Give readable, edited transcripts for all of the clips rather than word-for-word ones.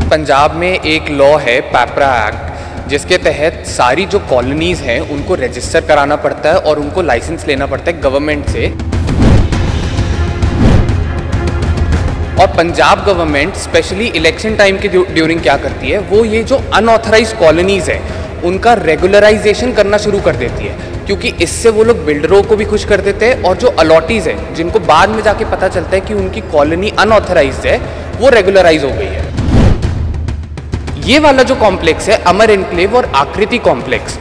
पंजाब में एक लॉ है पैपरा एक्ट, जिसके तहत सारी जो कॉलोनीज़ हैं उनको रजिस्टर कराना पड़ता है और उनको लाइसेंस लेना पड़ता है गवर्नमेंट से। और Punjab government specially election time के ड्यूरिंग क्या करती है, वो ये जो अनऑथराइज कॉलोनीज़ हैं उनका रेगुलराइजेशन करना शुरू कर देती है, क्योंकि इससे वो लोग बिल्डरों को भी खुश कर देते हैं और जो अलॉटीज़ हैं जिनको बाद में जाके पता चलता है कि उनकी कॉलोनी अनऑथराइज्ड है वो रेगुलराइज हो गई है। ये वाला जो कॉम्प्लेक्स है अमर एनक्लेव और आकृति कॉम्प्लेक्स,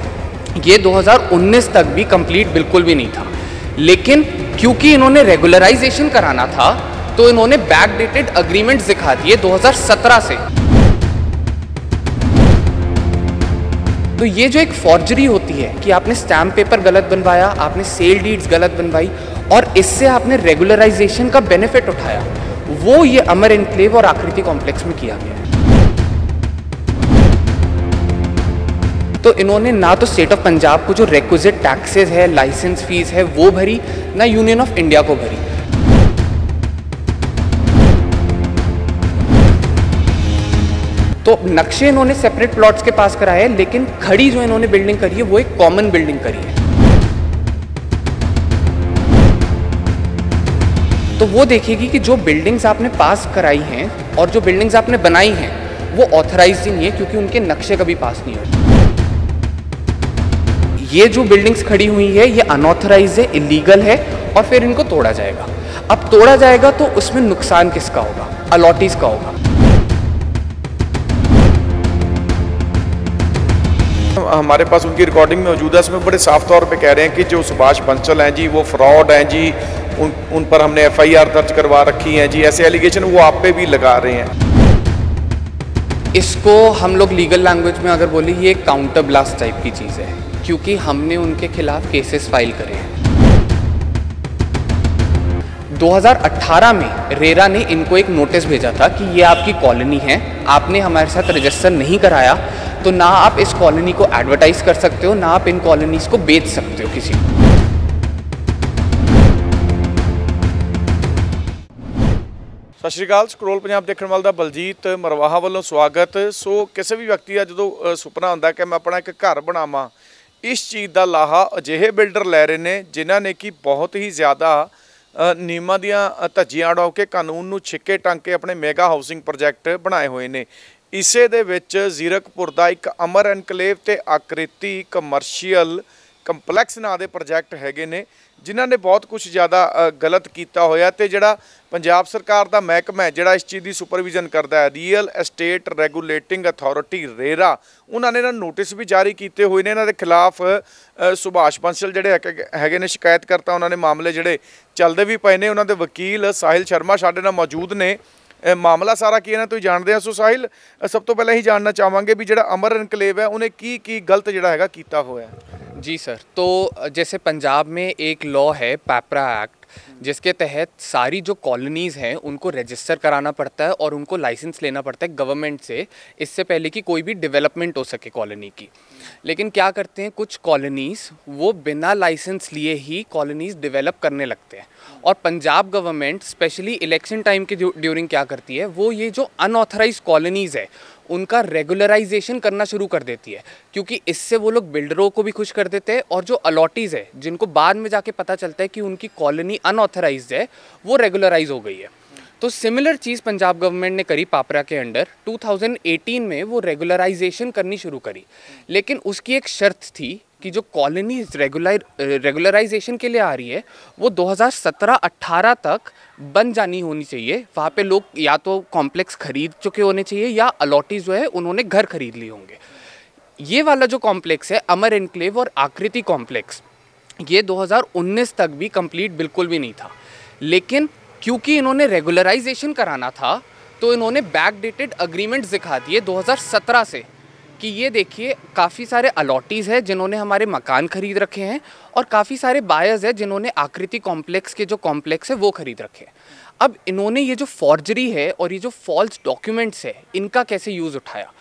ये 2019 तक भी कंप्लीट बिल्कुल भी नहीं था, लेकिन क्योंकि इन्होंने रेगुलराइजेशन कराना था तो इन्होंने बैकडेटेड अग्रीमेंट्स दिखा दिए 2017 से। तो ये जो एक फॉर्जरी होती है कि आपने स्टैम्प पेपर गलत बनवाया, आपने सेल डीड्स गलत बनवाई और इससे आपने रेगुलराइजेशन का बेनिफिट उठाया, वो ये अमर एनक्लेव और आकृति कॉम्प्लेक्स में किया गया है। तो इन्होंने ना तो स्टेट ऑफ पंजाब को जो रिक्विजिट टैक्सेस है, लाइसेंस फीस है वो भरी, ना यूनियन ऑफ इंडिया को भरी। तो नक्शे इन्होंने सेपरेट प्लॉट्स के पास कराए हैं, लेकिन खड़ी जो इन्होंने बिल्डिंग करी है वो एक कॉमन बिल्डिंग करी है। तो वो देखेगी कि जो बिल्डिंग्स आपने पास कराई हैं और जो बिल्डिंग्स आपने बनाई हैं वो ऑथराइज्ड नहीं है, क्योंकि उनके नक्शे कभी पास नहीं हुए। ये जो बिल्डिंग्स खड़ी हुई है ये अनऑथराइज्ड है, इलीगल है और फिर इनको तोड़ा जाएगा। अब तोड़ा जाएगा तो उसमें नुकसान किसका होगा? अलॉटीज का होगा। हमारे पास उनकी रिकॉर्डिंग में मौजूद है, इसमें बड़े साफ तौर पे कह रहे हैं कि जो सुभाष बंसल हैं जी वो फ्रॉड हैं जी, उन पर हमने FIR दर्ज करवा रखी है जी, ऐसे एलिगेशन वो आप पे भी लगा रहे हैं। इसको हम लोग लीगल लैंग्वेज में अगर बोले ये काउंटर ब्लास्ट टाइप की चीज़ है, क्योंकि हमने उनके खिलाफ केसेस फाइल करे हैं। 2018 में रेरा ने इनको एक नोटिस भेजा था कि ये आपकी कॉलोनी है, आपने हमारे साथ रजिस्टर नहीं कराया, तो ना आप इस कॉलोनी को एडवर्टाइज कर सकते हो, ना आप इन कॉलोनीज को बेच सकते हो किसी को। ਸਤਿ ਸ਼੍ਰੀ ਅਕਾਲ, ਸਕਰੋਲ ਪੰਜਾਬ ਦੇਖਣ ਵਾਲ ਦਾ ਬਲਜੀਤ ਮਰਵਾਹਾ ਵੱਲੋਂ ਸਵਾਗਤ। ਸੋ ਕਿਸੇ ਵੀ ਵਿਅਕਤੀ ਦਾ ਜਦੋਂ ਸੁਪਨਾ ਹੁੰਦਾ ਕਿ ਮੈਂ ਆਪਣਾ ਇੱਕ ਘਰ ਬਣਾਵਾਂ, ਇਸ ਚੀਜ਼ ਦਾ ਲਾਹਾ ਅਜਿਹੇ ਬਿਲਡਰ ਲੈ ਰਹੇ ਨੇ ਜਿਨ੍ਹਾਂ ਨੇ ਕਿ ਬਹੁਤ ਹੀ ਜ਼ਿਆਦਾ ਨਿਯਮਾਂ ਦੀਆਂ ਧੱਜੀਆਂ ਉਡਾ ਕੇ ਕਾਨੂੰਨ ਨੂੰ ਛਿੱਕੇ ਟੰਗ ਕੇ ਆਪਣੇ ਮੈਗਾ ਹਾਊਸਿੰਗ ਪ੍ਰੋਜੈਕਟ ਬਣਾਏ ਹੋਏ ਨੇ। ਇਸੇ ਦੇ ਵਿੱਚ ਜ਼ੀਰਕਪੁਰ ਦਾ ਇੱਕ ਅਮਰ ਐਨਕਲੇਵ ਤੇ ਆਕ੍ਰਿਤੀ ਕਮਰਸ਼ੀਅਲ ਕੰਪਲੈਕਸ ਨਾਂ ਦੇ ਪ੍ਰੋਜੈਕਟ ਹੈਗੇ ਨੇ, ਜਿਨ੍ਹਾਂ ਨੇ ਬਹੁਤ ਕੁਝ ਜ਼ਿਆਦਾ ਗਲਤ ਕੀਤਾ ਹੋਇਆ। ਤੇ ਜਿਹੜਾ ਪੰਜਾਬ ਸਰਕਾਰ ਦਾ ਮਹਿਕਮਾ ਹੈ ਜਿਹੜਾ ਇਸ ਚੀਜ਼ ਦੀ ਸੁਪਰਵਿਜ਼ਨ ਕਰਦਾ ਹੈ, real estate regulating authority RERA, ਉਹਨਾਂ ਨੇ ਨੋਟਿਸ ਵੀ ਜਾਰੀ ਕੀਤੇ ਹੋਏ ਨੇ ਇਹਨਾਂ ਦੇ ਖਿਲਾਫ। ਸੁਭਾਸ਼ ਬੰਸਲ ਜਿਹੜੇ ਹੈਗੇ ਨੇ ਸ਼ਿਕਾਇਤਕਰਤਾ, ਉਹਨਾਂ ਨੇ ਮਾਮਲੇ ਜਿਹੜੇ ਚੱਲਦੇ ਵੀ ਪਏ ਨੇ। ਉਹਨਾਂ ਦੇ ਵਕੀਲ ਸਾਹਿਲ ਸ਼ਰਮਾ ਸਾਡੇ ਨਾਲ ਮੌਜੂਦ ਨੇ। ਮਾਮਲਾ ਸਾਰਾ ਕੀ ਹੈ ਨਾ ਤੁਸੀਂ ਜਾਣਦੇ ਆ। ਸੋ ਸਾਹਿਲ, ਸਭ ਤੋਂ ਪਹਿਲਾਂ ਹੀ ਜਾਣਨਾ ਚਾਹਾਂਗੇ ਵੀ ਜਿਹੜਾ ਅਮਰ एनक्लेव है उन्हें की गलत ਜਿਹੜਾ ਹੈਗਾ ਕੀਤਾ ਹੋਇਆ है। जी सर, तो जैसे पंजाब में एक लॉ है पैपरा एक्ट, जिसके तहत सारी जो कॉलोनीज़ हैं उनको रजिस्टर कराना पड़ता है और उनको लाइसेंस लेना पड़ता है गवर्नमेंट से, इससे पहले कि कोई भी डेवलपमेंट हो सके कॉलोनी की। लेकिन क्या करते हैं कुछ कॉलोनीज़, वो बिना लाइसेंस लिए ही कॉलोनीज़ डेवलप करने लगते हैं। और Punjab government specially election time के ड्यूरिंग क्या करती है, वो ये जो अनऑथराइज कॉलोनीज़ है उनका रेगुलराइजेशन करना शुरू कर देती है, क्योंकि इससे वो लोग बिल्डरों को भी खुश कर देते हैं और जो अलॉटीज़ है जिनको बाद में जाके पता चलता है कि उनकी कॉलोनी अनऑथराइज्ड है वो रेगुलराइज हो गई है। तो सिमिलर चीज़ पंजाब गवर्नमेंट ने करी पापरा के अंडर। 2018 में वो रेगुलराइजेशन करनी शुरू करी, लेकिन उसकी एक शर्त थी कि जो कॉलोनी रेगुलराइजेशन के लिए आ रही है वो 2017-18 तक बन जानी होनी चाहिए। वहाँ पे लोग या तो कॉम्प्लेक्स खरीद चुके होने चाहिए या अलॉटीज जो है उन्होंने घर खरीद लिए होंगे। ये वाला जो कॉम्प्लेक्स है अमर एनक्लेव और आकृति कॉम्प्लेक्स, ये 2019 तक भी कंप्लीट बिल्कुल भी नहीं था, लेकिन क्योंकि इन्होंने रेगुलराइजेशन कराना था तो इन्होंने बैकडेटेड अग्रीमेंट्स दिखा दिए 2017 से कि ये देखिए काफ़ी सारे अलॉटीज़ हैं जिन्होंने हमारे मकान खरीद रखे हैं और काफ़ी सारे बायर्स हैं जिन्होंने आकृति कॉम्प्लेक्स के जो कॉम्प्लेक्स है वो खरीद रखे हैं। अब इन्होंने ये जो फॉर्जरी है और ये जो फॉल्स डॉक्यूमेंट्स है इनका कैसे यूज़ उठाया।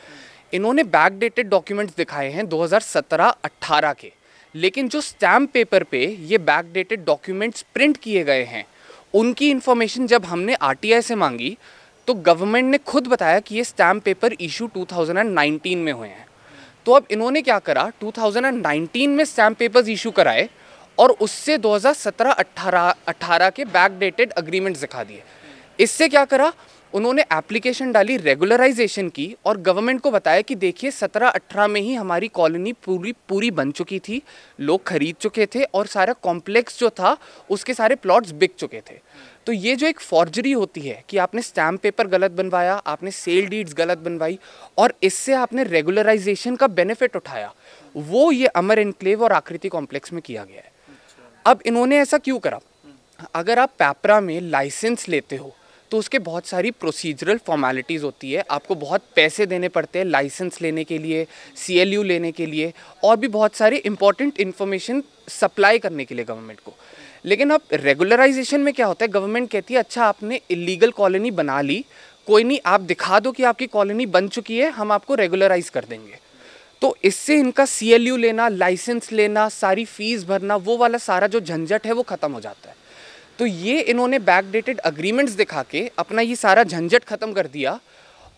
इन्होंने बैकडेटेड डॉक्यूमेंट्स दिखाए हैं 2017-18 के, लेकिन जो स्टैम्प पेपर पे ये बैकडेटेड डॉक्यूमेंट्स प्रिंट किए गए हैं उनकी इन्फॉर्मेशन जब हमने RTI से मांगी तो गवर्नमेंट ने खुद बताया कि ये स्टैम्प पेपर इशू 2019 में हुए हैं। तो अब इन्होंने क्या करा, 2019 में स्टैम्प पेपर्स इशू कराए और उससे 2017-18 के बैकडेटेड अग्रीमेंट्स दिखा दिए। इससे क्या करा, उन्होंने एप्लीकेशन डाली, रेगुलराइजेशन की, और गवर्नमेंट को बताया कि देखिए 17-18 में ही हमारी कॉलोनी पूरी बन चुकी थी, लोग खरीद चुके थे और सारा कॉम्प्लेक्स जो था उसके सारे प्लॉट्स बिक चुके थे। तो ये जो एक फॉर्जरी होती है कि आपने स्टैम्प पेपर गलत बनवाया, आपने सेल डीड्स गलत बनवाई और इससे आपने रेगुलराइजेशन का बेनिफिट उठाया, वो ये अमर एनक्लेव और आकृति कॉम्प्लेक्स में किया गया है। अब इन्होंने ऐसा क्यों करा? अगर आप पैपरा में लाइसेंस लेते हो तो उसके बहुत सारी प्रोसीजरल फॉर्मेलिटीज़ होती है, आपको बहुत पैसे देने पड़ते हैं लाइसेंस लेने के लिए, CLU लेने के लिए, और भी बहुत सारी इंपॉर्टेंट इन्फॉर्मेशन सप्लाई करने के लिए गवर्नमेंट को। लेकिन अब रेगुलराइजेशन में क्या होता है, गवर्नमेंट कहती है अच्छा आपने इलीगल कॉलोनी बना ली, कोई नहीं, आप दिखा दो कि आपकी कॉलोनी बन चुकी है, हम आपको रेगुलराइज कर देंगे। तो इससे इनका CLU लेना, लाइसेंस लेना, सारी फीस भरना, वो वाला सारा जो झंझट है वो ख़त्म हो जाता है। तो ये इन्होंने बैकडेटेड अग्रीमेंट्स दिखा के अपना ये सारा झंझट ख़त्म कर दिया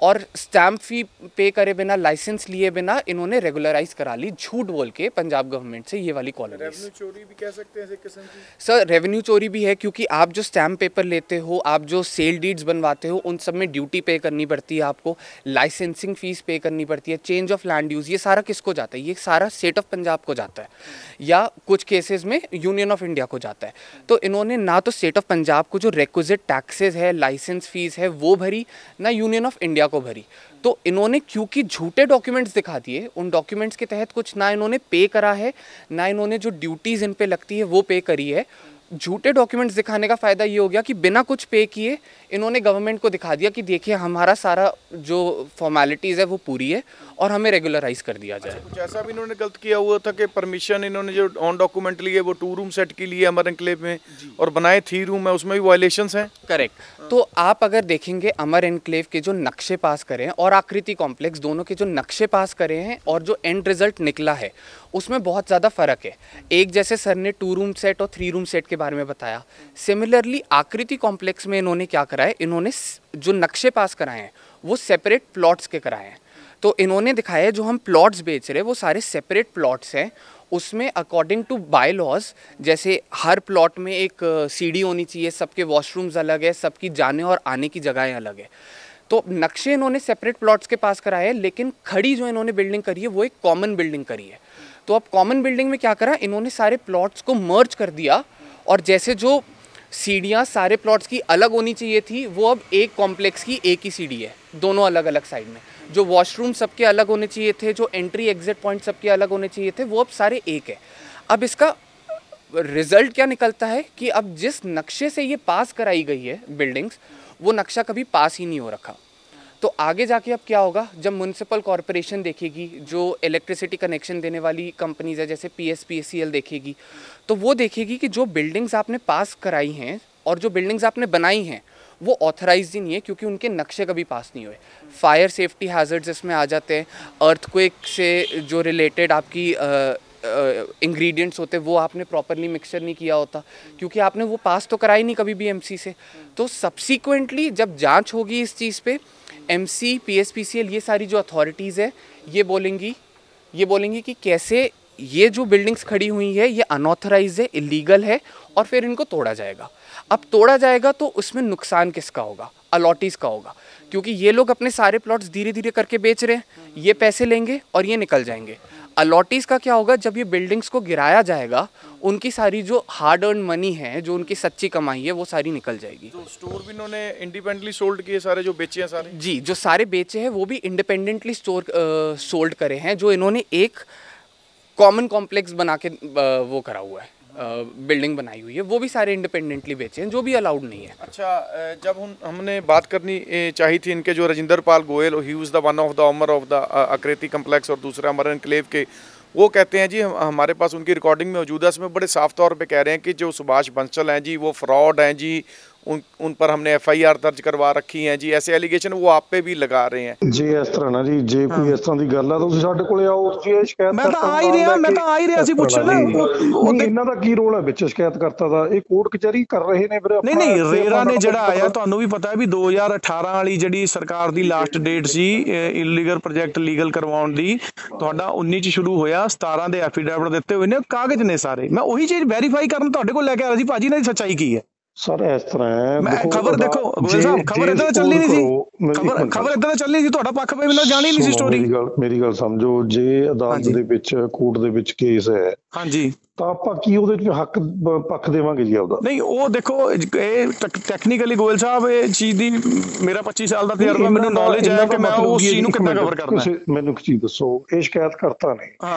और स्टैम्प फी पे करे बिना, लाइसेंस लिए बिना इन्होंने रेगुलराइज करा ली, झूठ बोल के पंजाब गवर्नमेंट से ये वाली कॉलोनी। रेवेन्यू चोरी भी कह सकते हैं किस्म की? सर रेवेन्यू चोरी भी है, क्योंकि आप जो स्टैम्प पेपर लेते हो, आप जो सेल डीड्स बनवाते हो, उन सब में ड्यूटी पे करनी पड़ती है आपको, लाइसेंसिंग फीस पे करनी पड़ती है, चेंज ऑफ लैंड यूज़, ये सारा किसको जाता है? ये सारा स्टेट ऑफ पंजाब को जाता है या कुछ केसेस में यूनियन ऑफ इंडिया को जाता है। तो इन्होंने ना तो स्टेट ऑफ पंजाब को जो रिक्विजिट टैक्सेस है, लाइसेंस फीस है वो भरी, ना यूनियन ऑफ इंडिया को भरी। तो इन्होंने क्योंकि झूठे डॉक्यूमेंट्स दिखा दिए, उन डॉक्यूमेंट्स के तहत कुछ ना इन्होंने पे करा है, ना इन्होंने जो ड्यूटीज़ इन पे लगती है वो पे करी है। झूठे डॉक्यूमेंट्स दिखाने का फ़ायदा ये हो गया कि बिना कुछ पे किए इन्होंने गवर्नमेंट को दिखा दिया कि देखिए हमारा सारा जो फॉर्मेलिटीज़ है वो पूरी है और हमें रेगुलराइज कर दिया जाए। कुछ ऐसा भी इन्होंने गलत किया हुआ था कि परमिशन इन्होंने जो ऑन डॉक्यूमेंट लिए वो 2 रूम सेट के लिए अमर एनक्लेव में और बनाए 3 रूम है, उसमें भी वायलेशंस हैं? करेक्ट। तो आप अगर देखेंगे अमर एनक्लेव के जो नक्शे पास करें और आकृति कॉम्प्लेक्स दोनों के जो नक्शे पास करे हैं और जो एंड रिजल्ट निकला है उसमें बहुत ज़्यादा फ़र्क है। एक जैसे सर ने 2 रूम सेट और 3 रूम सेट के बारे में बताया, सिमिलरली आकृति कॉम्प्लेक्स में इन्होंने क्या करा है, इन्होंने जो नक्शे पास कराए हैं वो सेपरेट प्लॉट्स के कराए हैं। तो इन्होंने दिखाया है जो हम प्लॉट्स बेच रहे हैं वो सारे सेपरेट प्लॉट्स हैं, उसमें अकॉर्डिंग टू बाय लॉज जैसे हर प्लॉट में एक सीढ़ी होनी चाहिए, सबके वॉशरूम्स अलग है, सबकी जाने और आने की जगहें अलग है। तो नक्शे इन्होंने सेपरेट प्लॉट्स के पास कराए हैं, लेकिन खड़ी जो इन्होंने बिल्डिंग करी है वो एक कॉमन बिल्डिंग करी है। तो अब कॉमन बिल्डिंग में क्या करा, इन्होंने सारे प्लॉट्स को मर्ज कर दिया और जैसे जो सीढ़ियाँ सारे प्लॉट्स की अलग होनी चाहिए थी वो अब एक कॉम्प्लेक्स की एक ही सीढ़ी है, दोनों अलग अलग साइड में। जो वॉशरूम सबके अलग होने चाहिए थे, जो एंट्री एग्जिट पॉइंट सबके अलग होने चाहिए थे, वो अब सारे एक है। अब इसका रिजल्ट क्या निकलता है कि अब जिस नक्शे से ये पास कराई गई है बिल्डिंग्स, वो नक्शा कभी पास ही नहीं हो रखा। तो आगे जाके अब क्या होगा, जब म्युनिसिपल कॉरपोरेशन देखेगी, जो इलेक्ट्रिसिटी कनेक्शन देने वाली कंपनीज है जैसे PSPCL देखेगी, तो वो देखेगी कि जो बिल्डिंग्स आपने पास कराई हैं और जो बिल्डिंग्स आपने बनाई हैं वो ऑथराइज्ड ही नहीं है, क्योंकि उनके नक्शे कभी पास नहीं हुए। फायर सेफ्टी हैज़र्ड्स इसमें आ जाते हैं, अर्थक्वेक से जो रिलेटेड आपकी इंग्रेडिएंट्स होते हैं वो आपने प्रॉपरली मिक्सचर नहीं किया होता, क्योंकि आपने वो पास तो कराई नहीं कभी भी MC से। तो सब्सिक्वेंटली जब जांच होगी इस चीज़ पे, MC, PSPCL ये सारी जो अथॉरिटीज़ है ये बोलेंगी कि कैसे ये जो बिल्डिंग्स खड़ी हुई है ये अनऑथराइज्ड है, इलीगल है, और फिर इनको तोड़ा जाएगा। अब तोड़ा जाएगा तो उसमें नुकसान किसका होगा? अलॉटीज़ का होगा, क्योंकि ये लोग अपने सारे प्लॉट्स धीरे धीरे करके बेच रहे हैं, ये पैसे लेंगे और ये निकल जाएंगे। अलॉटीज़ का क्या होगा, जब ये बिल्डिंग्स को गिराया जाएगा उनकी सारी जो हार्ड अर्न मनी है, जो उनकी सच्ची कमाई है, वो सारी निकल जाएगी। तो स्टोर भी इन्होंने इंडिपेंडेंटली सोल्ड किए सारे, जो बेचे हैं सारे? जी, जो सारे बेचे हैं वो भी इंडिपेंडेंटली सोल्ड करे हैं, जो इन्होंने एक कॉमन कॉम्प्लेक्स बना के वो करा हुआ है, बिल्डिंग बनाई हुई है, वो भी सारे इंडिपेंडेंटली बेचे हैं, जो भी अलाउड नहीं है। अच्छा, जब हमने बात करनी चाहिए थी इनके जो Rajendra Pal Goyal, he was the one of the owner of the Akriti complex और दूसरा अमर एनक्लेव के, वो कहते हैं जी हमारे पास उनकी रिकॉर्डिंग में मौजूद है, इसमें बड़े साफ तौर पे कह रहे हैं कि जो सुभाष बंसल हैं जी वो फ्रॉड हैं जी, उन पर हमने FIR दर्ज करवा रखी है जी, ऐसे एलिगेशन वो आप पे भी लगा रहे हैं। ਜੇ ਇਸ ਤਰ੍ਹਾਂ ਨਾ ਜੀ, ਜੇ ਕੋਈ ਇਸ ਤਰ੍ਹਾਂ ਦੀ ਗੱਲ ਆ ਤਾਂ ਤੁਸੀਂ ਸਾਡੇ ਕੋਲੇ ਆਓ, ਤੁਸੀਂ ਇਹ ਸ਼ਿਕਾਇਤ ਮੈਂ ਤਾਂ ਆ ਹੀ ਰਿਹਾ ਸੀ ਪੁੱਛਣ ਨਾ ਇਹਨਾਂ ਦਾ ਕੀ ਰੋਲ ਹੈ ਵਿੱਚ ਸ਼ਿਕਾਇਤਕਰਤਾ ਦਾ? ਇਹ ਕੋਰਟ ਕਚਹਿਰੀ ਕਰ ਰਹੇ ਨੇ ਵੀਰੇ। ਨਹੀਂ ਰੇਰਾ ਨੇ ਜਿਹੜਾ ਆਇਆ, ਤੁਹਾਨੂੰ ਵੀ ਪਤਾ ਹੈ ਵੀ 2018 ਵਾਲੀ ਜਿਹੜੀ ਸਰਕਾਰ ਦੀ ਲਾਸਟ ਡੇਟ ਸੀ ਇਲੀਗਲ ਪ੍ਰੋਜੈਕਟ ਲੀਗਲ ਕਰਵਾਉਣ ਦੀ, ਤੁਹਾਡਾ 19 ਚ ਸ਼ੁਰੂ ਹੋਇਆ, 17 ਦੇ ਐਫੀਡੇਵਿਟ ਦਿੱਤੇ ਹੋਏ ਨੇ, ਕਾਗਜ਼ ਨੇ ਸਾਰੇ। ਮੈਂ ਉਹੀ ਚੀਜ਼ ਵੈਰੀਫਾਈ ਕਰਨ ਤੁਹਾਡੇ ਕੋਲ ਲੈ ਕੇ ਆ ਰਿਹਾ ਸੀ, ਭਾਜੀ ਇਹਨਾਂ ਦੀ ਸੱਚਾਈ ਕੀ ਹੈ। ਸਰ ਇਸ ਤਰ੍ਹਾਂ ਹੈ, ਖਬਰ ਦੇਖੋ ਗੋਇਲ ਸਾਹਿਬ, ਖਬਰ ਇਦਾਂ ਚੱਲਣੀ ਨਹੀਂ ਸੀ, ਖਬਰ ਇਦਾਂ ਚੱਲਣੀ ਸੀ, ਤੁਹਾਡਾ ਪੱਖ ਪਈ ਮੈਨੂੰ ਜਾਣੀ ਨਹੀਂ ਸੀ ਸਟੋਰੀ। ਮੇਰੀ ਗੱਲ ਸਮਝੋ, ਜੇ ਅਦਾਲਤ ਦੇ ਵਿੱਚ ਕੋਰਟ ਦੇ ਵਿੱਚ ਕੇਸ ਹੈ, ਹਾਂਜੀ, ਤਾਂ ਆਪਾਂ ਕੀ ਉਹਦੇ ਵਿੱਚ ਹੱਕ ਪੱਖ ਦੇਵਾਂਗੇ ਜੀ ਆਪਦਾ? ਨਹੀਂ ਉਹ ਦੇਖੋ, ਇਹ ਟੈਕਨੀਕਲੀ ਗੋਇਲ ਸਾਹਿਬ ਇਹ ਚੀਜ਼ ਦੀ ਮੇਰਾ 25 ਸਾਲ ਦਾ ਤਜਰਬਾ, ਮੈਨੂੰ ਨੌਲੇਜ ਹੈ ਕਿ ਮੈਂ ਉਸ ਚੀਜ਼ ਨੂੰ ਕਿੱਦਾਂ ਕਵਰ ਕਰਨਾ ਹੈ। ਮੈਨੂੰ ਇੱਕ ਚੀਜ਼ ਦੱਸੋ, ਇਹ ਸ਼ਿਕਾਇਤਕਰਤਾ ਨੇ,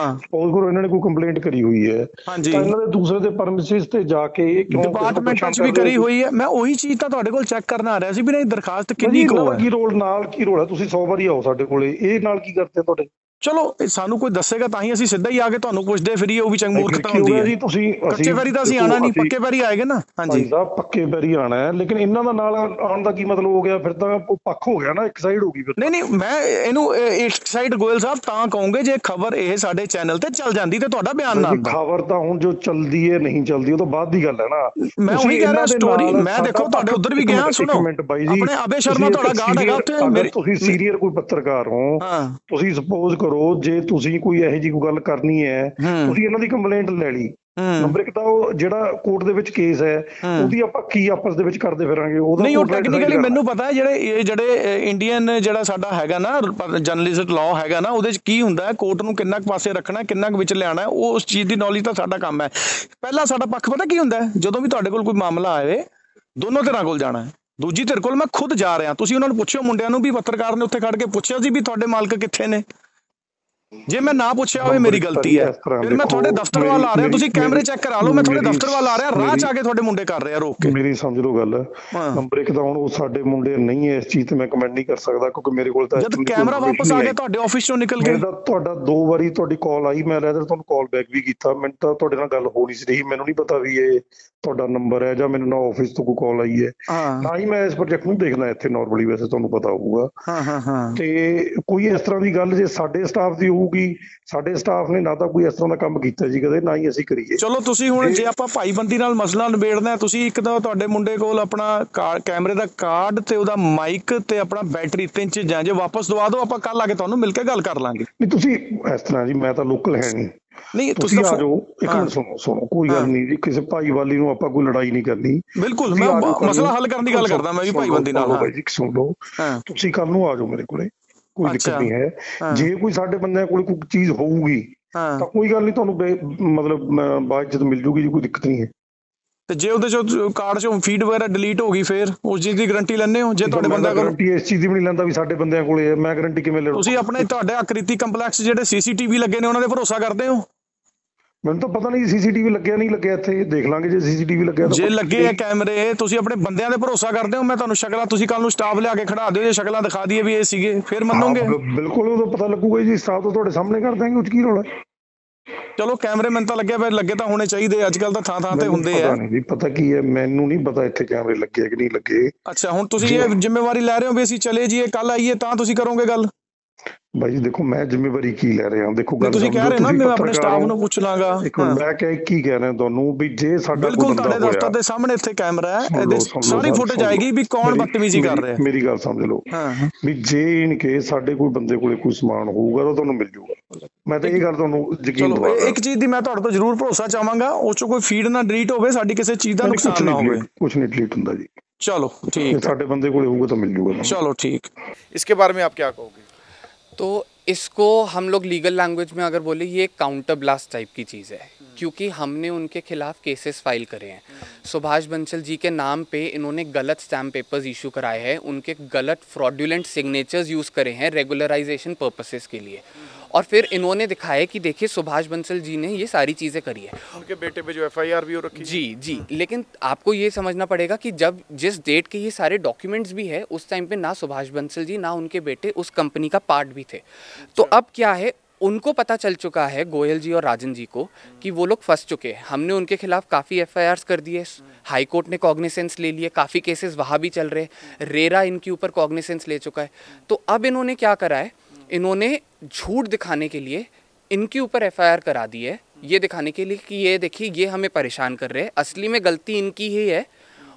ਸਪੋਜ਼ ਕਰੋ ਇਹਨਾਂ ਨੇ ਕੋਈ ਕੰਪਲੇਂਟ ਕਰੀ ਹੋਈ ਹੈ, ਤਾਂ ਇਹਨਾਂ ਦੇ ਦੂਸਰੇ ਦੇ ਪਰਮਿਸਿਸ ਤੇ ਜਾ ਕੇ ਡਿਪਾਰਟਮੈਂਟ ਚ ਵੀ ਕਰੀ ਹੋਈ ਹੈ। ਮੈਂ ਉਹੀ ਚੀਜ਼ ਤਾਂ ਤੁਹਾਡੇ ਕੋਲ ਚੈੱਕ ਕਰਨ ਆ ਰਿਹਾ ਸੀ ਵੀ ਇਹ ਦਰਖਾਸਤ ਕਿੰਨੀ ਕੁ ਹੈ। ਕੀ ਰੋਲ ਨਾਲ ਕੀ ਰੋਲ ਹੈ? ਤੁਸੀਂ 100 ਵਾਰੀ ਆਓ ਸਾਡੇ ਕੋਲੇ, ਇਹ ਨਾਲ ਕੀ ਕਰਦੇ ਤੁਹਾਡੇ? ਚਲੋ ਸਾਨੂੰ ਕੋਈ ਦੱਸੇਗਾ ਤਾਂ ਹੀ ਅਸੀਂ ਸਿੱਧਾ ਹੀ ਆ ਕੇ ਤੁਹਾਨੂੰ ਪੁੱਛਦੇ ਫਿਰੀਏ, ਉਹ ਵੀ ਚੰਗੀ ਮੂਰਖਤਾ ਹੁੰਦੀ ਹੈ ਜੀ। ਤੁਸੀਂ ਕੱਚੇ ਪੈਰੀ ਤਾਂ ਅਸੀਂ ਆਣਾ ਨਹੀਂ, ਪੱਕੇ ਪੈਰੀ ਆਏਗੇ ਨਾ। ਹਾਂਜੀ ਸਾਹਿਬ ਪੱਕੇ ਪੈਰੀ ਆਣਾ ਹੈ, ਲੇਕਿਨ ਇਹਨਾਂ ਦਾ ਨਾਲ ਆਉਣ ਦਾ ਕੀ ਮਤਲਬ ਹੋ ਗਿਆ? ਫਿਰ ਤਾਂ ਉਹ ਪੱਖ ਹੋ ਗਿਆ ਨਾ, ਇੱਕ ਸਾਈਡ ਹੋ ਗਈ ਫਿਰ। ਨਹੀਂ ਮੈਂ ਇਹਨੂੰ ਇੱਕ ਸਾਈਡ ਗੋਇਲ ਸਾਹਿਬ ਤਾਂ ਕਹੋਗੇ ਜੇ ਖਬਰ ਇਹ ਸਾਡੇ ਚੈਨਲ ਤੇ ਚੱਲ ਜਾਂਦੀ ਤੇ ਤੁਹਾਡਾ ਬਿਆਨ ਨਾ ਆਉਂਦਾ। ਖਬਰ ਤਾਂ ਹੁਣ ਜੋ ਚੱਲਦੀ ਹੈ ਨਹੀਂ ਚੱਲਦੀ ਉਹ ਤਾਂ ਬਾਅਦ ਦੀ ਗੱਲ ਹੈ ਨਾ। ਮੈਂ ਉਹੀ ਕਹਿ ਰਿਹਾ ਸਟੋਰੀ, ਮੈਂ ਦੇਖੋ ਤੁਹਾਡੇ ਉਧਰ ਵੀ ਗਿਆ, ਸੁਣੋ ਆਪਣੇ ਅਬੇ ਸ਼ਰਮਾ ਤੁਹਾਡਾ ਗਾਰਡ ਹੈਗਾ ਉੱਥੇ। ਤੁਸੀਂ ਸੀਨੀਅਰ ਕੋਈ ਪੱਤਰਕਾਰ ਹੋ, ਤੁਸੀਂ ਸਪੋਜ਼ ਕਰੋ ਜੇ ਤੁਸੀਂ ਕੋਈ ਇਹੋ ਜਿਹੀ ਕੋਈ ਗੱਲ ਕਰਨੀ ਹੈ, ਤੁਸੀਂ ਇਹਨਾਂ ਦੀ ਕੰਪਲੇਂਟ ਲੈ ਲਈ, ਨੰਬਰ ਇੱਕ ਤਾਂ ਉਹ ਜਿਹੜਾ ਕੋਰਟ ਦੇ ਵਿੱਚ ਕੇਸ ਹੈ ਉਹਦੀ ਆਪਾਂ ਕੀ ਆਪਸ ਦੇ ਵਿੱਚ ਕਰਦੇ ਫਿਰਾਂਗੇ? ਨਹੀਂ ਉਹ ਟੈਕਨੀਕਲੀ ਮੈਨੂੰ ਪਤਾ ਹੈ, ਜਿਹੜੇ ਇੰਡੀਅਨ ਜਿਹੜਾ ਸਾਡਾ ਹੈਗਾ ਨਾ ਜਰਨਲਿਸਟ ਲਾਅ ਹੈਗਾ ਨਾ, ਉਹਦੇ ਚ ਕੀ ਹੁੰਦਾ ਹੈ, ਕੋਰਟ ਨੂੰ ਕਿੰਨਾ ਕੁ ਪਾਸੇ ਰੱਖਣਾ, ਕਿੰਨਾ ਕੁ ਵਿੱਚ ਲਿਆਉਣਾ, ਉਹ ਉਸ ਚੀਜ਼ ਦੀ ਨੌਲੇਜ ਤਾਂ ਸਾਡਾ ਕੰਮ ਹੈ। ਪਹਿਲਾਂ ਸਾਡਾ ਪੱਖ ਪਤਾ ਕੀ ਹੁੰਦਾ ਹੈ, ਜਦੋਂ ਵੀ ਤੁਹਾਡੇ ਕੋਲ ਕੋਈ ਮਾਮਲਾ ਆਵੇ ਦੋਨੋਂ ਧਿਰਾਂ ਕੋਲ ਜਾਣਾ ਹੈ। ਦੂਜੀ ਧਿਰ ਕੋਲ ਮੈਂ ਖੁਦ ਜਾ ਰਿਹਾ, ਤੁਸੀਂ ਉਹਨਾਂ ਨੂੰ ਪੁੱਛਿਓ, ਮੁੰਡਿਆਂ ਨੂੰ ਵੀ ਪੱਤਰਕਾਰ ਨੇ ਉੱਥੇ ਖੜ ਕੇ ਪੁੱਛਿਆ ਸੀ ਵੀ ਤੁਹਾਡੇ ਮਾਲਕ ਕਿੱਥੇ ਨੇ। ਜੇ ਮੈਂ ਨਾ ਪੁੱਛਿਆ ਹੋਵੇ ਮੇਰੀ ਗਲਤੀ ਹੈ, ਫਿਰ ਮੈਂ ਤੁਹਾਡੇ ਦਫ਼ਤਰ ਵੱਲ ਆ ਰਿਹਾ, ਤੁਸੀਂ ਕੈਮਰੇ ਚੈੱਕ ਕਰਾ ਲਓ, ਮੈਂ ਤੁਹਾਡੇ ਦਫ਼ਤਰ ਵੱਲ ਆ ਰਿਹਾ, ਰਾਹ ਚ ਆ ਕੇ ਤੁਹਾਡੇ ਮੁੰਡੇ ਕਰ ਰਹੇ ਆ ਰੋਕ ਕੇ। ਮੇਰੀ ਸਮਝ ਲਓ ਗੱਲ, ਨੰਬਰ ਇੱਕ ਤਾਂ ਹੁਣ ਉਹ ਸਾਡੇ ਮੁੰਡੇ ਨਹੀਂ ਹੈ, ਇਸ ਚੀਜ਼ ਤੇ ਮੈਂ ਕਮੈਂਟ ਨਹੀਂ ਕਰ ਸਕਦਾ ਕਿਉਂਕਿ ਮੇਰੇ ਕੋਲ ਤਾਂ ਜਦ ਕੈਮਰਾ ਵਾਪਸ ਆ ਗਿਆ ਤੁਹਾਡੇ ਆਫਿਸ ਚੋਂ ਨਿਕਲ ਕੇ, ਤੁਹਾਡਾ 2 ਵਾਰੀ ਤੁਹਾਡੀ ਕਾਲ ਆਈ, ਮੈਂ ਲੈਦਰ ਤੁਹਾਨੂੰ ਕਾਲ ਬੈਕ ਵੀ ਕੀਤਾ, ਮੈਨੂੰ ਤਾਂ ਤੁਹਾਡੇ ਨਾਲ ਗੱਲ ਹੋ ਨਹੀਂ ਸੀ ਰਹੀ, ਮੈਨੂੰ ਨਹੀਂ ਪਤਾ ਵੀ ਇਹ ਤੁਹਾਡਾ ਨੰਬਰ ਹੈ ਜਾਂ ਮੈਨੂੰ ਨਾ ਆਫਿਸ ਤੋਂ ਕੋਈ ਕਾਲ ਆਈ ਹੈ, ਨਾ ਹੀ ਮੈਂ ਇਸ ਪ੍ਰੋਜੈਕਟ ਨੂੰ ਦੇਖਦਾ ਇੱਥੇ ਨਾਰਮਲੀ, ਵੈਸੇ ਤੁਹਾਨੂੰ ਪਤਾ ਹੋਊਗਾ। ਤੇ ਕੋਈ ਇਸ ਤਰ੍ਹਾਂ ਦੀ ਗੱਲ ਜੇ ਸਾਡੇ ਸਟਾਫ ਦੀ ਹੋਊਗੀ, ਸਾਡੇ ਸਟਾਫ ਨੇ ਨਾ ਤਾਂ ਕੋਈ ਇਸ ਤਰ੍ਹਾਂ ਦਾ ਕੰਮ ਕੀਤਾ ਜੀ ਕਦੇ, ਨਾ ਹੀ ਅਸੀਂ ਕਰੀਏ। ਚਲੋ ਤੁਸੀਂ ਹੁਣ ਜੇ ਆਪਾਂ ਭਾਈਬੰਦੀ ਨਾਲ ਮਸਲਾ ਨਿਬੇੜਨਾ, ਤੁਸੀਂ ਇੱਕ ਤਾਂ ਤੁਹਾਡੇ ਮੁੰਡੇ ਕੋਲ ਆਪਣਾ ਕੈਮਰੇ ਦਾ ਕਾਰਡ ਤੇ ਉਹਦਾ ਮਾਈਕ ਤੇ ਆਪਣਾ ਬੈਟਰੀ 3 ਚੀਜ਼ਾਂ ਜੇ ਵਾਪਸ ਦਵਾ ਦਿਓ, ਆਪਾਂ ਕੱਲ ਆ ਕੇ ਤੁਹਾਨੂੰ ਮਿਲ ਕੇ ਗੱਲ ਕਰ ਲਾਂਗੇ। ਨਹੀਂ ਤੁਸੀਂ ਇਸ ਤਰ੍ਹਾਂ ਜੀ, ਮੈਂ ਤਾਂ ਲੋਕਲ ਹੈ ਨਹੀਂ, ਤੁਸੀਂ ਆ ਜਾਓ, ਇੱਕ ਮਿੰਟ ਸੁਣੋ, ਕੋਈ ਗੱਲ ਨਹੀਂ ਜੀ, ਕਿਸੇ ਭਾਈਵਾਲੀ ਨੂੰ ਆਪਾਂ ਕੋਈ ਲੜਾਈ ਨਹੀਂ ਕਰਨੀ। ਬਿਲਕੁਲ ਮੈਂ ਮਸਲਾ ਹੱਲ ਕਰਨ ਦੀ ਗੱਲ ਕਰਦਾ, ਮੈਂ ਵੀ ਭਾਈਬੰਦੀ ਨਾਲ। ਸੁਣ ਲਓ, ਤੁਸੀਂ ਕੱਲ ਨੂੰ ਆ ਜਾਓ ਮੇਰੇ ਕੋਲੇ, ਕੋਈ ਦਿੱਕਤ ਨਹੀਂ ਹੈ। ਜੇ ਕੋਈ ਸਾਡੇ ਬੰਦਿਆਂ ਕੋਲ ਕੋਈ ਚੀਜ਼ ਹੋਊਗੀ ਤਾਂ ਕੋਈ ਗੱਲ ਨਹੀਂ, ਤੁਹਾਨੂੰ ਮਤਲਬ ਬਾਅਦ ਚ ਮਿਲ ਜੂਗੀ ਜੀ, ਕੋਈ ਦਿੱਕਤ ਨਹੀਂ ਹੈ। ਤੇ ਜੇ ਉਹਦੇ ਚੋਂ ਕਾਰਡ ਚੋਂ ਫੀਡ ਵਗੈਰਾ ਡਿਲੀਟ ਹੋ ਗਈ, ਫਿਰ ਉਸ ਚੀਜ਼ ਦੀ ਗਾਰੰਟੀ ਲੈਣੇ ਹੋ? ਜੇ ਤੁਹਾਡੇ ਬੰਦਿਆਂ ਕੋਲ ਗਾਰੰਟੀ ਇਸ ਚੀਜ਼ ਦੀ ਵੀ ਨਹੀਂ ਲੈਂਦਾ ਵੀ ਸਾਡੇ ਬੰਦਿਆਂ ਕੋਲੇ ਹੈ, ਮੈਂ ਗਾਰੰਟੀ ਕਿਵੇਂ ਲੈਣਾ? ਤੁਸੀਂ ਆਪਣੇ ਤੁਹਾਡੇ ਆਕ੍ਰਿਤੀ ਕੰਪਲੈਕਸ ਜਿਹੜੇ CCTV ਲੱਗੇ ਨੇ ਉਹਨਾਂ ਦੇ ਭਰੋਸਾ ਕਰਦੇ ਹੋ? ਮੈਨੂੰ ਤਾਂ ਪਤਾ ਨਹੀਂ CCTV ਲੱਗਿਆ ਨਹੀਂ ਲੱਗਿਆ, ਇੱਥੇ ਦੇਖ ਲਾਂਗੇ ਜੇ CCTV ਲੱਗਿਆ ਤਾਂ। ਜੇ ਲੱਗੇ ਆ ਕੈਮਰੇ, ਤੁਸੀਂ ਆਪਣੇ ਬੰਦਿਆਂ ਦੇ ਭਰੋਸਾ ਕਰਦੇ ਹੋ? ਮੈਂ ਤੁਹਾਨੂੰ ਸ਼ਕਲਾਂ, ਤੁਸੀਂ ਕੱਲ ਨੂੰ ਸਟਾਫ ਲਿਆ ਕੇ ਖੜਾ ਦਿਓ, ਜੇ ਸ਼ਕਲਾਂ ਦਿਖਾ ਦਈਏ ਵੀ ਇਹ ਸੀਗੇ, ਫਿਰ ਮੰਨੋਗੇ? ਬਿਲਕੁਲ, ਉਦੋਂ ਪਤਾ ਲੱਗੂਗਾ ਜੀ, ਸਟਾਫ ਤੋਂ ਤੁਹਾਡੇ ਸਾਹਮਣੇ ਕਰ ਦਾਂਗੇ, ਉਹ 'ਚ ਕੀ ਰੌਲਾ। ਚਲੋ ਕੈਮਰੇ ਮੈਨੂੰ ਤਾਂ ਲੱਗਿਆ ਫਿਰ ਲੱਗੇ ਤਾਂ ਹੋਣੇ ਚਾਹੀਦੇ, ਅੱਜ ਕੱਲ ਤਾਂ ਥਾਂ ਤੇ ਹੁੰਦੇ ਆ। ਪਤਾ ਨਹੀਂ ਜੀ, ਪਤਾ ਕੀ ਹੈ, ਮੈਨੂੰ ਨਹੀਂ ਪਤਾ ਇੱਥੇ ਕੈਮਰੇ ਲੱਗੇ ਕਿ ਨਹੀਂ ਲੱਗੇ। ਅੱਛਾ, ਹੁਣ ਤੁਸੀਂ ਇਹ ਜ਼ਿੰਮੇਵਾਰੀ ਲੈ ਰਹੇ ਹੋ ਵੀ ਅਸੀਂ ਚਲੇ ਜਾਈਏ, ਕੱਲ ਆਈਏ, ਤਾਂ ਤੁਸੀਂ ਕਰੋਗੇ ਗੱਲ? ਭਾਈ ਦੇਖੋ, ਮੈਂ ਜ਼ਿੰਮੇਵਾਰੀ ਕੀ ਲੈ ਰਿਹਾ, ਦੇਖੋ ਗੱਲ ਤੁਸੀਂ ਕਹਿ ਰਹੇ ਨਾ ਮੈਂ ਆਪਣੇ ਸਟਾਫ ਨੂੰ ਪੁੱਛ ਲਾਂਗਾ। ਮੈਂ ਕੀ ਕਹਿ ਰਿਹਾ ਤੁਹਾਨੂੰ ਵੀ ਜੇ ਸਾਡਾ ਬਿਲਕੁਲ ਤੁਹਾਡੇ ਦਫ਼ਤਰ ਦੇ ਸਾਹਮਣੇ ਇੱਥੇ ਕੈਮਰਾ ਹੈ, ਇਹਦੇ ਸਾਰੀ ਫੁਟੇਜ ਆਏਗੀ ਵੀ ਕੌਣ ਬਦਤਮੀਜ਼ੀ ਕਰ ਰਿਹਾ। ਮੇਰੀ ਗੱਲ ਸਮਝ ਲਓ ਵੀ ਜੇ ਇਨ ਕੇਸ ਸਾਡੇ ਕੋਈ ਬੰਦੇ ਕੋਲੇ ਕੋਈ ਸਮਾਨ ਹੋਊਗਾ ਤਾਂ ਤੁਹਾਨੂੰ ਮਿਲ ਜੂਗਾ, ਮੈਂ ਤਾਂ ਇਹ ਗੱਲ ਤੁਹਾਨੂੰ ਯਕੀਨ ਦਵਾ। ਇੱਕ ਚੀਜ਼ ਦੀ ਮੈਂ ਤੁਹਾਡੇ ਤੋਂ ਜ਼ਰੂਰ ਭਰੋਸਾ ਚਾਹਾਂਗਾ, ਉਸ ਚੋਂ ਕੋਈ ਫੀਡ ਨਾ ਡਿਲੀਟ ਹੋਵੇ, ਸਾਡੀ ਕਿਸੇ ਚੀਜ਼ ਦਾ ਨੁਕਸਾਨ ਨਾ ਹੋਵੇ। ਕੁਝ ਨਹੀਂ ਡਿਲੀਟ ਹੁੰਦਾ ਜੀ। ਚਲੋ ਠੀਕ, ਸਾਡੇ ਬੰਦੇ ਕੋਲੇ ਹੋਊਗਾ ਤਾਂ ਮਿਲ ਜੂਗਾ। चलो ठीक। इसके बारे में आप क्या कहोगे? तो इसको हम लोग लीगल लैंग्वेज में अगर बोले, ये काउंटर ब्लास्ट टाइप की चीज़ है, क्योंकि हमने उनके खिलाफ केसेस फाइल करे हैं। सुभाष बंसल जी के नाम पे इन्होंने गलत स्टैम्प पेपर्स इशू कराए हैं, उनके गलत फ्रॉडुलेंट सिग्नेचर्स यूज़ करे हैं रेगुलराइजेशन पर्पसेस के लिए, और फिर इन्होंने दिखाया कि देखिए सुभाष बंसल जी ने ये सारी चीज़ें करी है। उनके बेटे पे जो FIR भी हो रखी जी जी, लेकिन आपको ये समझना पड़ेगा कि जब जिस डेट के ये सारे डॉक्यूमेंट्स भी है, उस टाइम पे ना सुभाष बंसल जी ना उनके बेटे उस कंपनी का पार्ट भी थे। तो अब क्या है, उनको पता चल चुका है, गोयल जी और राजन जी को, कि वो लोग फंस चुके हैं। हमने उनके खिलाफ काफ़ी एफआईआर्स कर दिए, हाई कोर्ट ने कॉग्निसेंस ले लिए, काफ़ी केसेस वहाँ भी चल रहे, रेरा इनके ऊपर कॉग्निसेंस ले चुका है। तो अब इन्होंने क्या करा है, इन्होंने झूठ दिखाने के लिए इनके ऊपर एफआईआर करा दी है, ये दिखाने के लिए कि ये देखिए ये हमें परेशान कर रहे हैं, असली में गलती इनकी ही है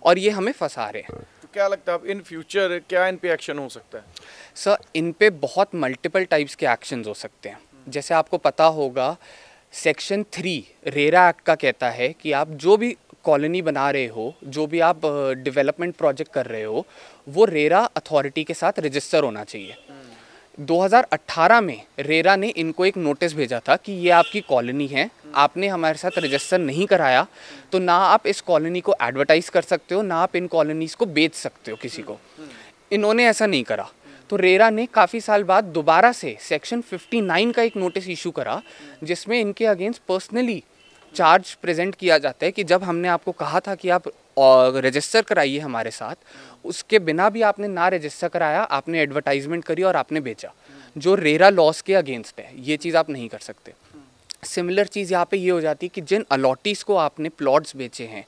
और ये हमें फंसा रहे हैं। तो क्या लगता है इन फ्यूचर क्या इन पे एक्शन हो सकता है? सर, इन पे बहुत मल्टीपल टाइप्स के एक्शंस हो सकते हैं। जैसे आपको पता होगा, सेक्शन 3 रेरा एक्ट का कहता है कि आप जो भी कॉलोनी बना रहे हो, जो भी आप डेवलपमेंट प्रोजेक्ट कर रहे हो, वो रेरा अथॉरिटी के साथ रजिस्टर होना चाहिए। 2018 में रेरा ने इनको एक नोटिस भेजा था कि ये आपकी कॉलोनी है, आपने हमारे साथ रजिस्टर नहीं कराया, तो ना आप इस कॉलोनी को एडवर्टाइज कर सकते हो, ना आप इन कॉलोनीज़ को बेच सकते हो किसी को। इन्होंने ऐसा नहीं करा, तो रेरा ने काफ़ी साल बाद दोबारा से सेक्शन 59 का एक नोटिस इशू करा, जिसमें इनके अगेंस्ट पर्सनली चार्ज प्रेजेंट किया जाता है कि जब हमने आपको कहा था कि आप रजिस्टर कराइए हमारे साथ, उसके बिना भी आपने ना रजिस्टर कराया, आपने एडवर्टाइजमेंट करी और आपने बेचा, जो रेरा लॉस के अगेंस्ट है। ये चीज़ आप नहीं कर सकते। सिमिलर चीज़ यहाँ पे ये हो जाती है कि जिन अलॉटीज़ को आपने प्लॉट्स बेचे हैं,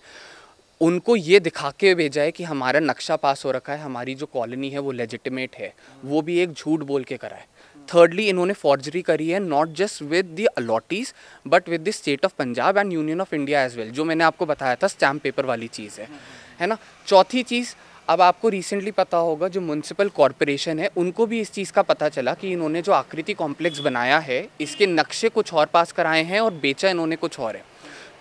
उनको ये दिखा के भेजा है कि हमारा नक्शा पास हो रखा है, हमारी जो कॉलोनी है वो लेजिटिमेट है, वो भी एक झूठ बोल के करा है। थर्डली, इन्होंने फॉर्जरी करी है, not just with the allottees but with the state of Punjab and union of India as well, जो मैंने आपको बताया था स्टैम्प पेपर वाली चीज़ है ना। चौथी चीज़, अब आपको रिसेंटली पता होगा जो म्यूनसिपल कॉरपोरेशन है, उनको भी इस चीज़ का पता चला कि इन्होंने जो आकृति कॉम्प्लेक्स बनाया है, इसके नक्शे कुछ और पास कराए हैं और बेचा इन्होंने कुछ और है।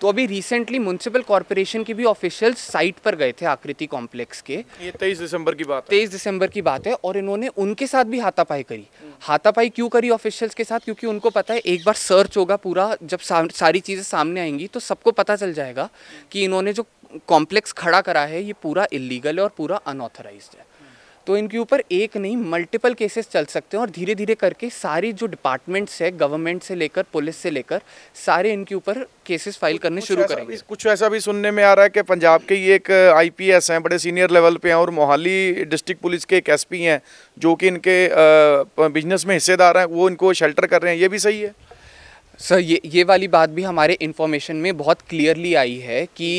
तो अभी रिसेंटली म्यूनसिपल कॉरपोरेशन के भी ऑफिशियल्स साइट पर गए थे आकृति कॉम्प्लेक्स के। ये 23 दिसंबर की बात है। 23 दिसंबर की बात है, और इन्होंने उनके साथ भी हाथापाई करी। हाथापाई क्यों करी ऑफिशियल्स के साथ? क्योंकि उनको पता है एक बार सर्च होगा पूरा, जब सारी चीज़ें सामने आएंगी तो सबको पता चल जाएगा कि इन्होंने जो कॉम्प्लेक्स खड़ा करा है ये पूरा इलीगल है और पूरा अनऑथराइज्ड है। तो इनके ऊपर एक नहीं मल्टीपल केसेस चल सकते हैं, और धीरे धीरे करके सारी जो डिपार्टमेंट्स है, गवर्नमेंट से लेकर पुलिस से लेकर, सारे इनके ऊपर केसेस फाइल करने शुरू करेंगे। कुछ ऐसा भी सुनने में आ रहा है कि पंजाब के ये एक आईपीएस हैं, बड़े सीनियर लेवल पे हैं, और मोहाली डिस्ट्रिक्ट पुलिस के एक एसपी हैं जो कि इनके बिजनेस में हिस्सेदार हैं, वो इनको शेल्टर कर रहे हैं। ये भी सही है सर? ये वाली बात भी हमारे इन्फॉर्मेशन में बहुत क्लियरली आई है कि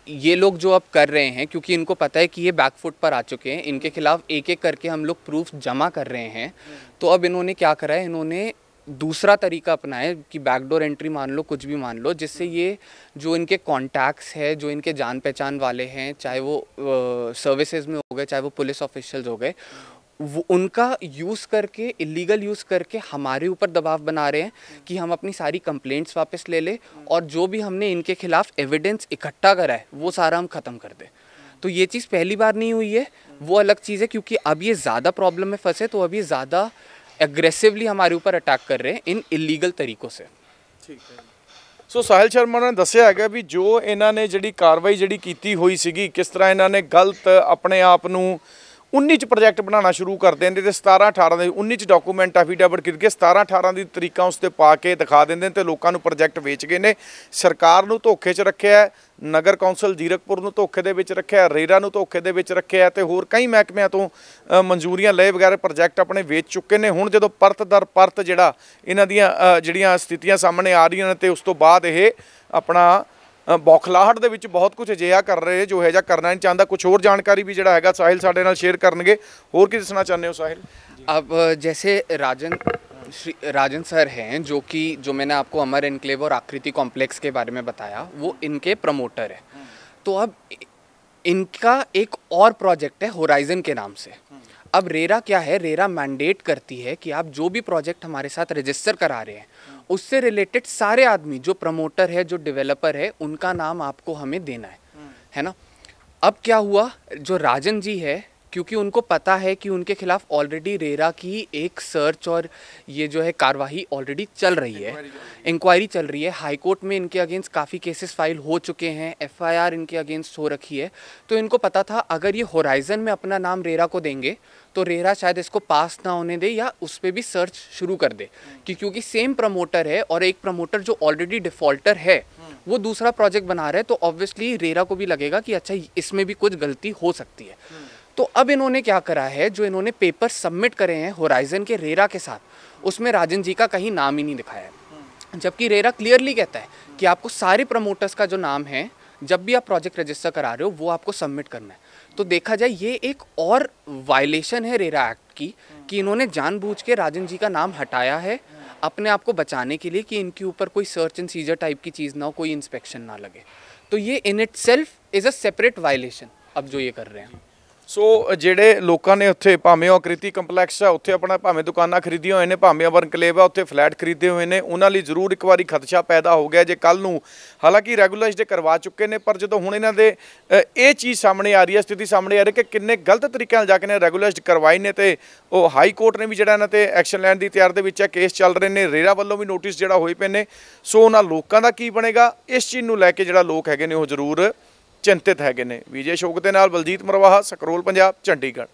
ये लोग जो अब कर रहे हैं, क्योंकि इनको पता है कि ये बैकफुट पर आ चुके हैं, इनके खिलाफ एक एक करके हम लोग प्रूफ जमा कर रहे हैं। तो अब इन्होंने क्या करा है, इन्होंने दूसरा तरीका अपनाया है कि बैकडोर एंट्री मान लो, कुछ भी मान लो, जिससे ये जो इनके कॉन्टैक्ट्स है, जो इनके जान पहचान वाले हैं, चाहे वो सर्विसेज में हो गए, चाहे वो पुलिस ऑफिशियल्स हो गए, वो उनका यूज़ करके, इलीगल यूज़ करके हमारे ऊपर दबाव बना रहे हैं कि हम अपनी सारी कंप्लेंट्स वापस ले लें, और जो भी हमने इनके खिलाफ एविडेंस इकट्ठा करा है वो सारा हम ख़त्म कर दें। तो ये चीज़ पहली बार नहीं हुई है, वो अलग चीज़ है, क्योंकि अब ये ज़्यादा प्रॉब्लम में फंसे, तो अब ये ज़्यादा एग्रेसिवली हमारे ऊपर अटैक कर रहे हैं इन इलीगल तरीक़ों से। ठीक है। सो ਸਾਹਿਲ शर्मा ने दसिया है भी जो इन्होंने जी कार्रवाई जी की हुई सी, किस तरह इन्होंने गलत अपने आप नूं 19 प्रोजेक्ट बनाना शुरू कर देंगे, 17-18 ਦੇ 19 डॉकूमेंट एफीडेविट करके 17-18 ਦੀ ਤਰੀਕਾਂ ਉਸ ਤੇ ਪਾ ਕੇ ਦਿਖਾ ਦਿੰਦੇ ਤੇ ਲੋਕਾਂ ਨੂੰ ਪ੍ਰੋਜੈਕਟ ਵੇਚ ਗਏ ਨੇ। ਸਰਕਾਰ ਨੂੰ ਧੋਖੇ 'ਚ ਰੱਖਿਆ, ਨਗਰ ਕੌਂਸਲ ਜੀਰਕਪੁਰ ਨੂੰ ਧੋਖੇ ਦੇ ਵਿੱਚ ਰੱਖਿਆ, ਰੇਰਾ ਨੂੰ ਧੋਖੇ ਦੇ ਵਿੱਚ ਰੱਖਿਆ ਤੇ ਹੋਰ ਕਈ ਮਹਿਕਮਿਆਂ ਤੋਂ ਮਨਜ਼ੂਰੀਆਂ ਲਏ ਵਗੈਰਾ ਪ੍ਰੋਜੈਕਟ ਆਪਣੇ ਵੇਚ ਚੁੱਕੇ ਨੇ। ਹੁਣ ਜਦੋਂ ਪਰਤ ਦਰ ਪਰਤ ਜਿਹੜਾ ਇਹਨਾਂ ਦੀਆਂ ਜਿਹੜੀਆਂ ਸਥਿਤੀਆਂ ਸਾਹਮਣੇ ਆ ਰਹੀਆਂ ਨੇ ਤੇ ਉਸ ਤੋਂ ਬਾਅਦ ਇਹ ਆਪਣਾ बौखलाहट ਦੇ ਵਿੱਚ बहुत कुछ ਅਜਿਹਾ कर रहे जो है जा करना नहीं चाहता। कुछ और जानकारी भी ਜਿਹੜਾ ਹੈਗਾ ਸਾਹਿਲ ਸਾਡੇ ਨਾਲ शेयर ਕਰਨਗੇ। ਹੋਰ ਕੀ ਦੱਸਣਾ ਚਾਹੁੰਦੇ हो ਸਾਹਿਲ? अब जैसे राजन सर हैं, जो मैंने आपको अमर एनक्लेव और आकृति कॉम्प्लेक्स के बारे में बताया, वो इनके प्रमोटर है। तो अब इनका एक और प्रोजेक्ट है होराइजन के नाम से। अब रेरा क्या है, रेरा मैंडेट करती है कि आप जो भी प्रोजेक्ट हमारे साथ रजिस्टर करा रहे हैं, उससे रिलेटेड सारे आदमी, जो प्रमोटर है, जो डेवलपर है, उनका नाम आपको हमें देना है ना। अब क्या हुआ, जो राजन जी है, क्योंकि उनको पता है कि उनके खिलाफ ऑलरेडी रेरा की एक सर्च और ये जो है कार्रवाई ऑलरेडी चल रही है, इंक्वायरी चल रही है, हाई कोर्ट में इनके अगेंस्ट काफ़ी केसेस फाइल हो चुके हैं, एफआईआर इनके अगेंस्ट हो रखी है। तो इनको पता था अगर ये होराइजन में अपना नाम रेरा को देंगे तो रेरा शायद इसको पास ना होने दे या उस पर भी सर्च शुरू कर दे, क्योंकि सेम प्रमोटर है और एक प्रमोटर जो ऑलरेडी डिफ़ॉल्टर है वो दूसरा प्रोजेक्ट बना रहे हैं, तो ऑब्वियसली रेरा को भी लगेगा कि अच्छा इसमें भी कुछ गलती हो सकती है। तो अब इन्होंने क्या करा है, जो इन्होंने पेपर सबमिट करे हैं होराइजन के रेरा के साथ, उसमें राजन जी का कहीं नाम ही नहीं दिखाया है, जबकि रेरा क्लियरली कहता है कि आपको सारे प्रमोटर्स का जो नाम है जब भी आप प्रोजेक्ट रजिस्टर करा रहे हो वो आपको सबमिट करना है। तो देखा जाए ये एक और वायलेशन है रेरा एक्ट की, कि इन्होंने जानबूझ के राजन जी का नाम हटाया है अपने आप को बचाने के लिए, कि इनके ऊपर कोई सर्च एंड सीजर टाइप की चीज़ ना हो, कोई इंस्पेक्शन ना लगे। तो ये in it self is a separate violation अब जो ये कर रहे हैं। ਸੋ ਜਿਹੜੇ ਲੋਕਾਂ ਨੇ ਉੱਥੇ ਭਾਵੇਂ ਉਹ ਆਕ੍ਰਿਤੀ ਕੰਪਲੈਕਸ ਆ ਉੱਥੇ ਆਪਣਾ ਭਾਵੇਂ ਦੁਕਾਨਾਂ ਖਰੀਦੀਆਂ ਹੋਏ ਨੇ, ਭਾਵੇਂ ਵਰਨਕਲੇਵ ਆ ਉੱਥੇ ਫਲੈਟ ਖਰੀਦੇ ਹੋਏ ਨੇ, ਉਹਨਾਂ ਲਈ ਜ਼ਰੂਰ ਇੱਕ ਵਾਰੀ ਖਦਸ਼ਾ ਪੈਦਾ ਹੋ ਗਿਆ ਜੇ ਕੱਲ ਨੂੰ, ਹਾਲਾਂਕਿ ਰੈਗੂਲਾਈਜ਼ ਦੇ ਕਰਵਾ ਚੁੱਕੇ ਨੇ, ਪਰ ਜਦੋਂ ਹੁਣ ਇਹਨਾਂ ਦੇ ਇਹ ਚੀਜ਼ ਸਾਹਮਣੇ ਆ ਰਹੀ ਹੈ, ਸਥਿਤੀ ਸਾਹਮਣੇ ਆ ਰਹੀ ਕਿ ਕਿੰਨੇ ਗਲਤ ਤਰੀਕੇ ਨਾਲ ਜਾ ਕੇ ਨੇ ਰੈਗੂਲਾਈਜ਼ਡ ਕਰਵਾਈ ਨੇ, ਤੇ ਉਹ ਹਾਈ ਕੋਰਟ ਨੇ ਵੀ ਜਿਹੜਾ ਇਹਨਾਂ ਤੇ ਐਕਸ਼ਨ ਲੈਣ ਦੀ ਤਿਆਰ ਦੇ ਵਿੱਚ ਹੈ, ਕੇਸ ਚੱਲ ਰਹੇ ਨੇ, ਰੇਰਾ ਵੱਲੋਂ ਵੀ ਨੋਟਿਸ ਜਿਹੜਾ ਹੋਏ ਪਏ ਨੇ। ਸੋ ਉਹਨਾਂ ਲੋਕਾਂ ਦਾ ਕੀ ਬਣੇਗਾ, ਇਸ ਚੀਜ਼ ਨੂੰ ਲੈ ਕੇ ਜਿਹੜਾ ਲੋਕ ਹੈਗੇ ਨੇ ਉਹ ਜ਼ਰੂਰ ਚਿੰਤਿਤ ਹੈਗੇ ਨੇ। ਵਿਜੇ ਸ਼ੋਕ ਦੇ ਨਾਲ ਬਲਜੀਤ ਮਰਵਾਹਾ, ਸਕਰੋਲ ਪੰਜਾਬ, ਚੰਡੀਗੜ੍ਹ।